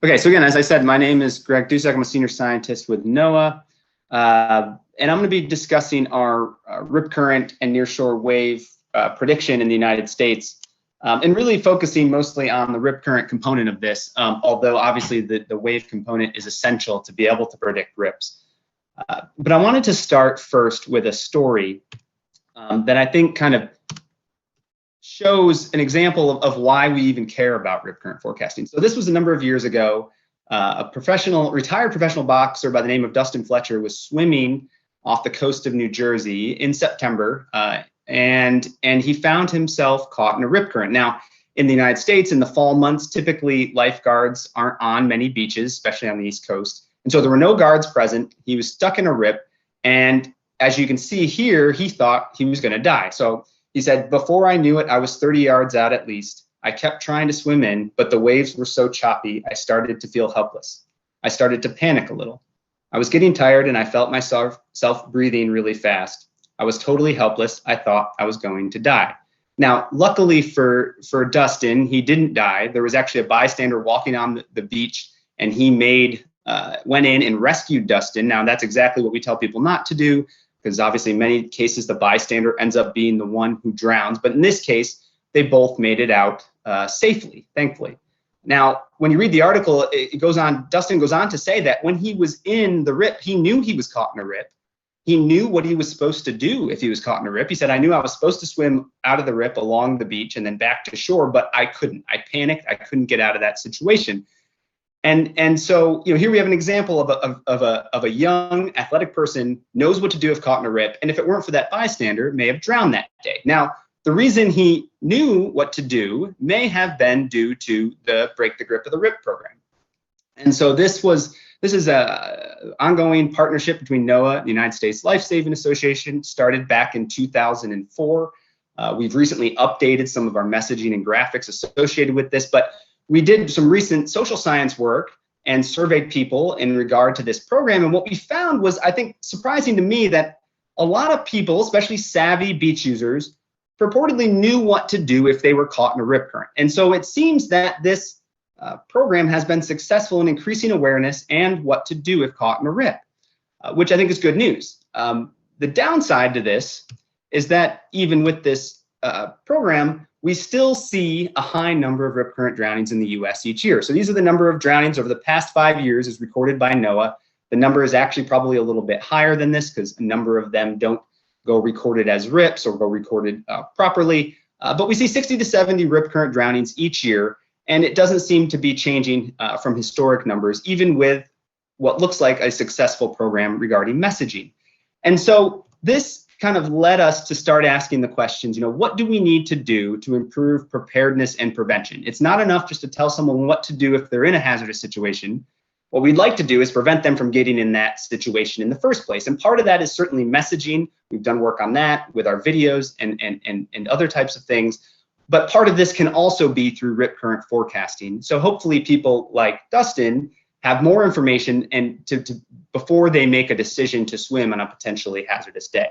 Okay, so again, as I said, my name is Greg Dusek. I'm a senior scientist with NOAA, and I'm going to be discussing our rip current and nearshore wave prediction in the United States, and really focusing mostly on the rip current component of this, although obviously the wave component is essential to be able to predict rips. But I wanted to start first with a story that I think kind of shows an example of why we even care about rip current forecasting. So this was a number of years ago. A retired professional boxer by the name of Dustin Fletcher was swimming off the coast of New Jersey in September, and he found himself caught in a rip current. Now, in the United States, in the fall months, typically lifeguards aren't on many beaches, especially on the East Coast. And so there were no guards present. He was stuck in a rip. And as you can see here, he thought he was going to die. So he said, before I knew it, I was 30 yards out at least. I kept trying to swim in, but the waves were so choppy, I started to feel helpless. I started to panic a little. I was getting tired and I felt myself breathing really fast. I was totally helpless. I thought I was going to die. Now, luckily for Dustin, he didn't die. There was actually a bystander walking on the beach, and he went in and rescued Dustin. Now, that's exactly what we tell people not to do, because obviously in many cases the bystander ends up being the one who drowns. But in this case, they both made it out safely, thankfully. Now, when you read the article, Dustin goes on to say that when he was in the rip, he knew he was caught in a rip. He knew what he was supposed to do if he was caught in a rip. He said, I knew I was supposed to swim out of the rip along the beach and then back to shore, but I couldn't. I panicked. I couldn't get out of that situation. And so, here we have an example of a young athletic person knows what to do if caught in a rip, and if it weren't for that bystander, may have drowned that day. Now, the reason he knew what to do may have been due to the Break the Grip of the Rip program. And so this is an ongoing partnership between NOAA and the United States Life Saving Association, started back in 2004. We've recently updated some of our messaging and graphics associated with this, but we did some recent social science work and surveyed people in regard to this program. And what we found was, I think, surprising to me, that a lot of people, especially savvy beach users, purportedly knew what to do if they were caught in a rip current. And so it seems that this program has been successful in increasing awareness and what to do if caught in a rip, which I think is good news. The downside to this is that even with this program, we still see a high number of rip current drownings in the US each year. So these are the number of drownings over the past 5 years as recorded by NOAA. The number is actually probably a little bit higher than this, because a number of them don't go recorded as rips or go recorded properly. But we see 60 to 70 rip current drownings each year, and it doesn't seem to be changing from historic numbers, even with what looks like a successful program regarding messaging. And so this kind of led us to start asking the questions, what do we need to do to improve preparedness and prevention? It's not enough just to tell someone what to do if they're in a hazardous situation. What we'd like to do is prevent them from getting in that situation in the first place. And part of that is certainly messaging. We've done work on that with our videos and other types of things. But part of this can also be through rip current forecasting. So hopefully people like Dustin have more information and before they make a decision to swim on a potentially hazardous day.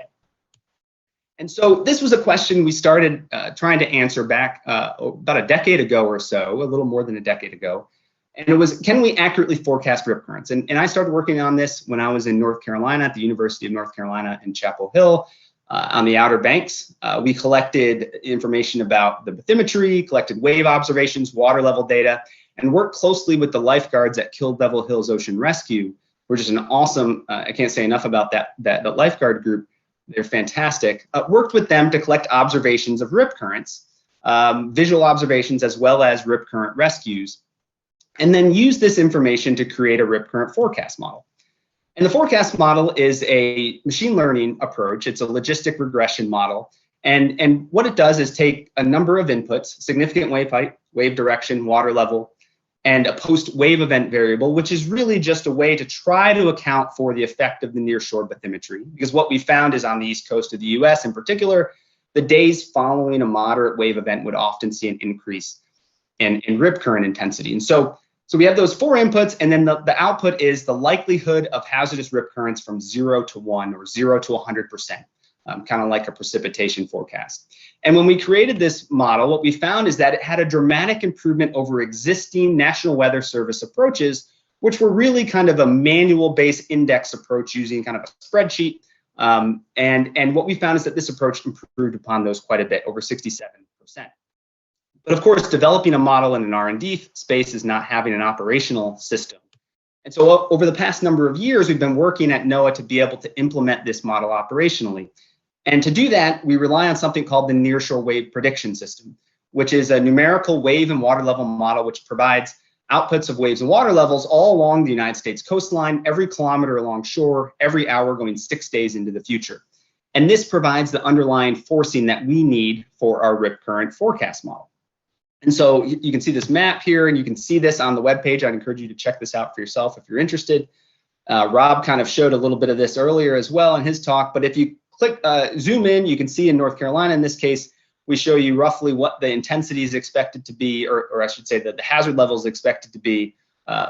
And so this was a question we started trying to answer back about a decade ago or so, a little more than a decade ago. And it was, can we accurately forecast rip currents? And I started working on this when I was in North Carolina at the University of North Carolina in Chapel Hill on the Outer Banks. We collected information about the bathymetry, collected wave observations, water level data, and worked closely with the lifeguards at Kill Devil Hills Ocean Rescue, which is an awesome, I can't say enough about that lifeguard group. They're fantastic. Worked with them to collect observations of rip currents, visual observations, as well as rip current rescues, and then use this information to create a rip current forecast model. And the forecast model is a machine learning approach. It's a logistic regression model. And what it does is take a number of inputs: significant wave height, wave direction, water level, and a post-wave event variable, which is really just a way to try to account for the effect of the nearshore bathymetry. Because what we found is on the East Coast of the US in particular, the days following a moderate wave event would often see an increase in rip current intensity. And so we have those 4 inputs, and then the output is the likelihood of hazardous rip currents from 0 to 1 or 0 to 100%. kind of like a precipitation forecast. And when we created this model, what we found is that it had a dramatic improvement over existing National Weather Service approaches, which were really kind of a manual-based index approach using kind of a spreadsheet. And what we found is that this approach improved upon those quite a bit, over 67%. But of course, developing a model in an R&D space is not having an operational system. And so over the past number of years, we've been working at NOAA to be able to implement this model operationally. And to do that, we rely on something called the Nearshore Wave Prediction System, which is a numerical wave and water level model which provides outputs of waves and water levels all along the United States coastline, every kilometer along shore, every hour going 6 days into the future. And this provides the underlying forcing that we need for our rip current forecast model. And so you can see this map here, and you can see this on the webpage. I'd encourage you to check this out for yourself if you're interested. Rob kind of showed a little bit of this earlier as well in his talk, but if you zoom in, you can see in North Carolina, in this case, we show you roughly what the intensity is expected to be, or I should say that the hazard level is expected to be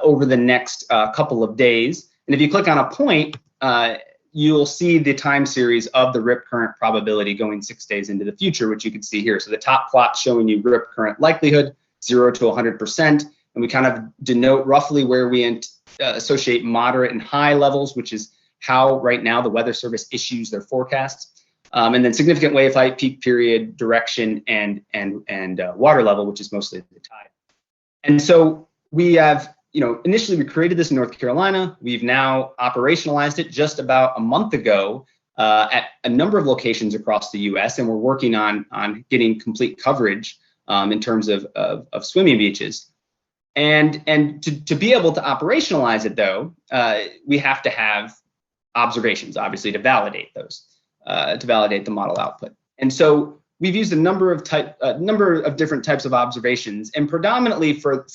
over the next couple of days. And if you click on a point, you'll see the time series of the rip current probability going 6 days into the future, which you can see here. So the top plot showing you rip current likelihood, 0 to 100%, and we kind of denote roughly where we associate moderate and high levels, which is how right now the Weather Service issues their forecasts, and then significant wave height, peak period, direction, and water level, which is mostly the tide. And so we have, initially we created this in North Carolina. We've now operationalized it just about a month ago at a number of locations across the U.S., and we're working on getting complete coverage in terms of swimming beaches. And to be able to operationalize it, though, we have to have observations, obviously, to validate those, to validate the model output. And so we've used a number of different types of observations, and predominantly for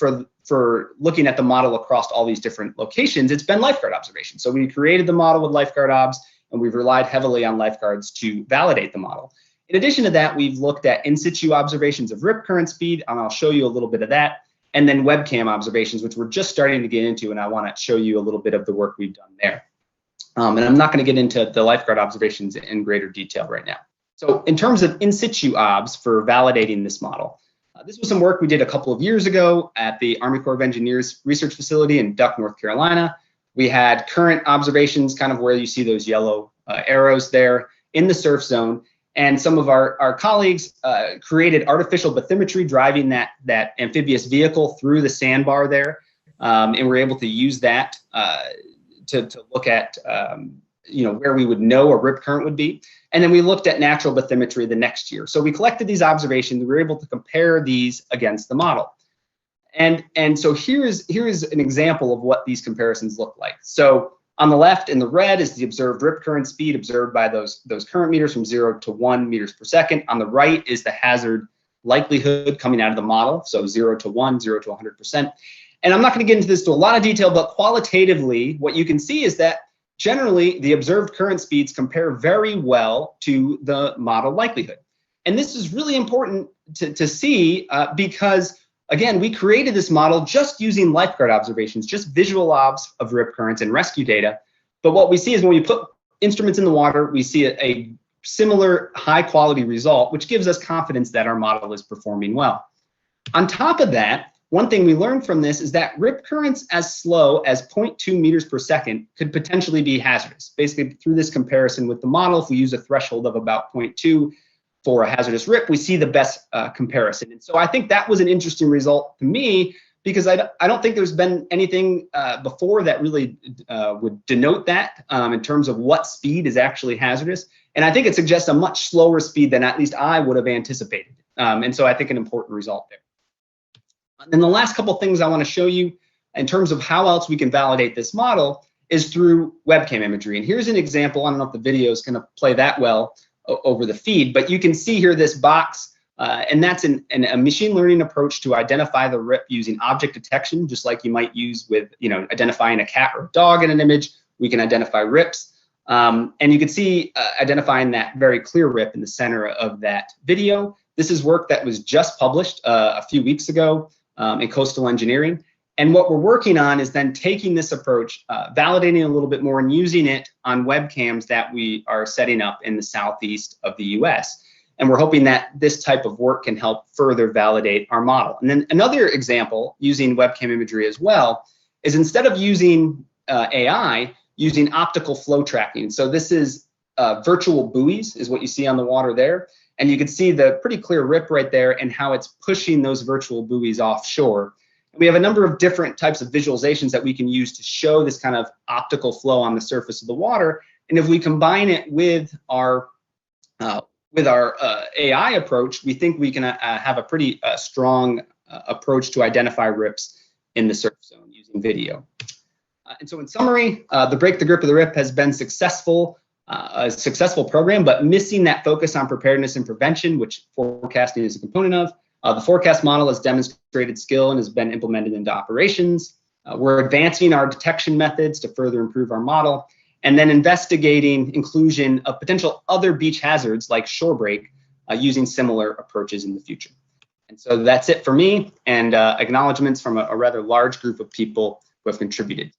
looking at the model across all these different locations, it's been lifeguard observations. So we created the model with lifeguard obs, and we've relied heavily on lifeguards to validate the model. In addition to that, we've looked at in situ observations of rip current speed, and I'll show you a little bit of that, and then webcam observations, which we're just starting to get into, and I want to show you a little bit of the work we've done there. And I'm not going to get into the lifeguard observations in greater detail right now. So in terms of in situ obs for validating this model, this was some work we did a couple of years ago at the Army Corps of Engineers research facility in Duck, North Carolina. We had current observations, kind of where you see those yellow arrows there in the surf zone. And some of our colleagues created artificial bathymetry driving that amphibious vehicle through the sandbar there. And we're able to use that to look at where we would know a rip current would be. And then we looked at natural bathymetry the next year. So we collected these observations, we were able to compare these against the model. And so here's an example of what these comparisons look like. So on the left in the red is the observed rip current speed observed by those current meters from 0 to 1 meters per second. On the right is the hazard likelihood coming out of the model. So 0 to 1, 0 to 100%. And I'm not going to get into this to a lot of detail, but qualitatively, what you can see is that generally the observed current speeds compare very well to the model likelihood. And this is really important to see because, again, we created this model just using lifeguard observations, just visual obs of rip currents and rescue data. But what we see is when we put instruments in the water, we see a similar high quality result, which gives us confidence that our model is performing well. On top of that, one thing we learned from this is that rip currents as slow as 0.2 meters per second could potentially be hazardous. Basically, through this comparison with the model, if we use a threshold of about 0.2 for a hazardous rip, we see the best comparison. And so I think that was an interesting result to me, because I don't think there's been anything before that really would denote that in terms of what speed is actually hazardous. And I think it suggests a much slower speed than at least I would have anticipated. And so I think an important result there. And the last couple things I want to show you in terms of how else we can validate this model is through webcam imagery. And here's an example. I don't know if the video is going to play that well over the feed, but you can see here this box, and that's a machine learning approach to identify the rip using object detection, just like you might use with identifying a cat or a dog in an image. We can identify rips, and you can see identifying that very clear rip in the center of that video. This is work that was just published a few weeks ago in Coastal Engineering. And what we're working on is then taking this approach, validating a little bit more and using it on webcams that we are setting up in the southeast of the US. And we're hoping that this type of work can help further validate our model. And then another example using webcam imagery as well is instead of using AI, using optical flow tracking. So this is virtual buoys is what you see on the water there. And you can see the pretty clear rip right there and how it's pushing those virtual buoys offshore. We have a number of different types of visualizations that we can use to show this kind of optical flow on the surface of the water. And if we combine it with our AI approach, we think we can have a pretty strong approach to identify rips in the surf zone using video. And so in summary, the Break the Grip of the Rip has been successful, a successful program, but missing that focus on preparedness and prevention, which forecasting is a component of. The forecast model has demonstrated skill and has been implemented into operations. We're advancing our detection methods to further improve our model, and then investigating inclusion of potential other beach hazards like shore break using similar approaches in the future. And so that's it for me, and acknowledgements from a rather large group of people who have contributed.